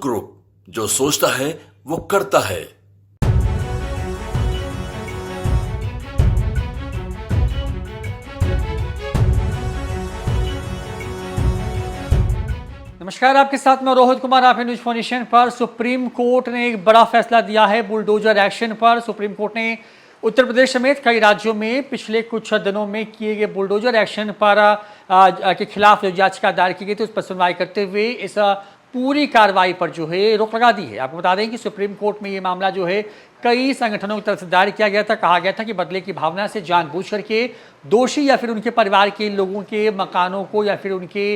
Group, जो सोचता है वो करता है। नमस्कार, आपके साथ मैं रोहित कुमार। आप न्यूज फोनेशन पर। सुप्रीम कोर्ट ने एक बड़ा फैसला दिया है बुलडोजर एक्शन पर। सुप्रीम कोर्ट ने उत्तर प्रदेश समेत कई राज्यों में पिछले कुछ दिनों में किए गए बुलडोजर एक्शन पर के खिलाफ जो याचिका दायर की गई थी उस पर सुनवाई करते हुए इस पूरी कार्रवाई पर जो है रोक लगा दी है। आपको बता दें कि सुप्रीम कोर्ट में ये मामला जो है कई संगठनों की तरफ से दायर किया गया था। कहा गया था कि बदले की भावना से जानबूझ करके दोषी या फिर उनके परिवार के लोगों के मकानों को या फिर उनके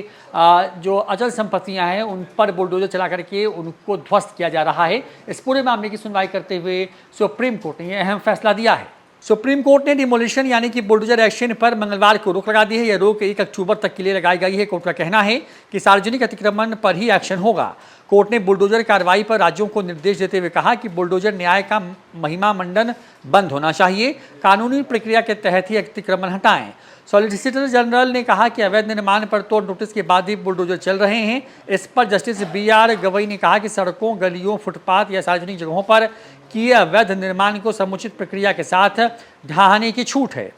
जो अचल संपत्तियां हैं उन पर बुलडोजर चला करके उनको ध्वस्त किया जा रहा है। इस पूरे मामले की सुनवाई करते हुए सुप्रीम कोर्ट ने यह अहम फैसला दिया है। सुप्रीम कोर्ट ने डिमोलिशन यानी कि बुलडोजर एक्शन पर मंगलवार को रोक लगा दी है। यह रोक 1 अक्टूबर तक के लिए लगाई गई है। कोर्ट का कहना है कि सार्वजनिक अतिक्रमण पर ही एक्शन होगा। कोर्ट ने बुलडोजर कार्रवाई पर राज्यों को निर्देश देते हुए कहा कि बुलडोजर न्याय का महिमा मंडन बंद होना चाहिए, कानूनी प्रक्रिया के तहत ही अतिक्रमण हटाएं। सॉलिसिटर जनरल ने कहा कि अवैध निर्माण पर तोड़ नोटिस के बाद ही बुलडोजर चल रहे हैं। इस पर जस्टिस BR गवई ने कहा कि सड़कों, गलियों, फुटपाथ या सार्वजनिक जगहों पर किए अवैध निर्माण को समुचित प्रक्रिया के साथ ढहाने की छूट है।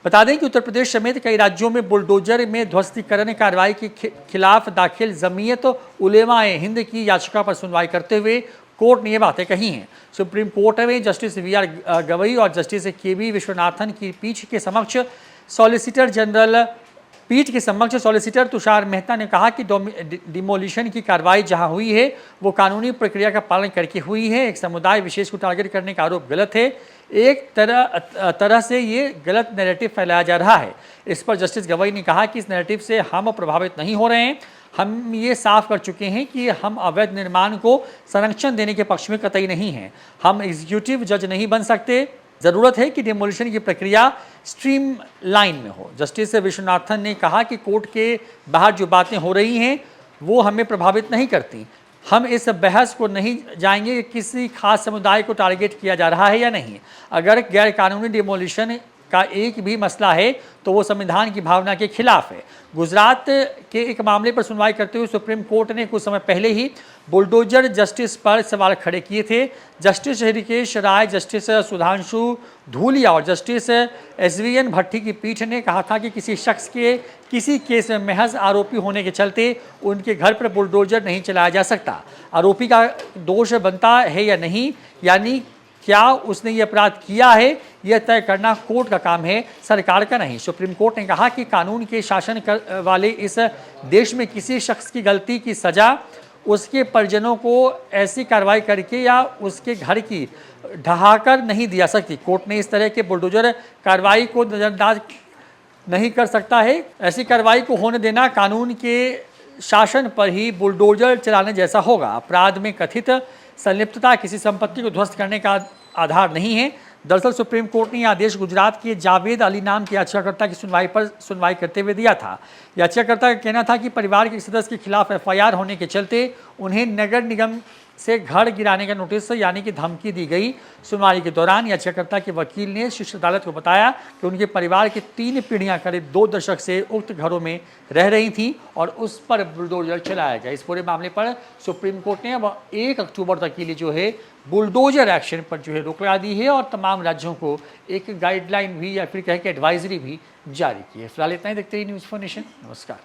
बता दें कि उत्तर प्रदेश समेत कई राज्यों में बुलडोजर में ध्वस्तीकरण कार्रवाई के खिलाफ दाखिल जमीयत उलेमा-ए हिंद की याचिका पर सुनवाई करते हुए कोर्ट ने ये बातें कही हैं। सुप्रीम कोर्ट में जस्टिस BR गवई और जस्टिस KB विश्वनाथन की पीठ के समक्ष सॉलिसिटर तुषार मेहता ने कहा कि डिमोलिशन की कार्रवाई जहां हुई है वो कानूनी प्रक्रिया का पालन करके हुई है। एक समुदाय विशेष को टारगेट करने का आरोप गलत है। एक तरह से ये गलत नैरेटिव फैलाया जा रहा है। इस पर जस्टिस गवई ने कहा कि इस नैरेटिव से हम प्रभावित नहीं हो रहे हैं। हम ये साफ कर चुके हैं कि हम अवैध निर्माण को संरक्षण देने के पक्ष में कतई नहीं हैं। हम एग्जीक्यूटिव जज नहीं बन सकते। ज़रूरत है कि डिमोलिशन की प्रक्रिया स्ट्रीम लाइन में हो। जस्टिस विश्वनाथन ने कहा कि कोर्ट के बाहर जो बातें हो रही हैं वो हमें प्रभावित नहीं करती। हम इस बहस को नहीं जाएंगे कि किसी खास समुदाय को टारगेट किया जा रहा है या नहीं। अगर गैर कानूनी डिमोलिशन का एक भी मसला है तो वो संविधान की भावना के खिलाफ है। गुजरात के एक मामले पर सुनवाई करते हुए सुप्रीम कोर्ट ने कुछ समय पहले ही बुलडोजर जस्टिस पर सवाल खड़े किए थे। जस्टिस हृषिकेश राय, जस्टिस सुधांशु धूलिया और जस्टिस SVN भट्टी की पीठ ने कहा था कि किसी शख्स के किसी केस में महज आरोपी होने के चलते उनके घर पर बुलडोजर नहीं चलाया जा सकता। आरोपी का दोष बनता है या नहीं, यानी क्या उसने ये अपराध किया है, यह तय करना कोर्ट का काम है, सरकार का नहीं। सुप्रीम कोर्ट ने कहा कि कानून के शासन वाले इस देश में किसी शख्स की गलती की सजा उसके परिजनों को ऐसी कार्रवाई करके या उसके घर की ढहाकर नहीं दिया सकती। कोर्ट ने इस तरह के बुलडोजर कार्रवाई को नजरअंदाज नहीं कर सकता है। ऐसी कार्रवाई को होने देना कानून के शासन पर ही बुलडोजर चलाने जैसा होगा। अपराध में कथित संलिप्तता किसी संपत्ति को ध्वस्त करने का आधार नहीं है। दरअसल सुप्रीम कोर्ट ने यह आदेश गुजरात के जावेद अली नाम के याचिकाकर्ता की सुनवाई करते हुए दिया था। याचिकाकर्ता का कहना था कि परिवार के सदस्य के खिलाफ FIR होने के चलते उन्हें नगर निगम से घर गिराने का नोटिस यानी कि धमकी दी गई। सुनवाई के दौरान याचिकाकर्ता के वकील ने शीर्ष अदालत को बताया कि उनके परिवार की 3 पीढ़ियां करीब 2 दशक से उक्त घरों में रह रही थीं और उस पर बुलडोजर चलाया गया। इस पूरे मामले पर सुप्रीम कोर्ट ने अब 1 अक्टूबर तक के लिए जो है बुलडोजर एक्शन पर जो है रोक लगा दी है और तमाम राज्यों को एक गाइडलाइन भी या फिर कह के एडवाइजरी भी जारी की है। फिलहाल इतना ही। देखते रहिए न्यूज़4नेशन। नमस्कार।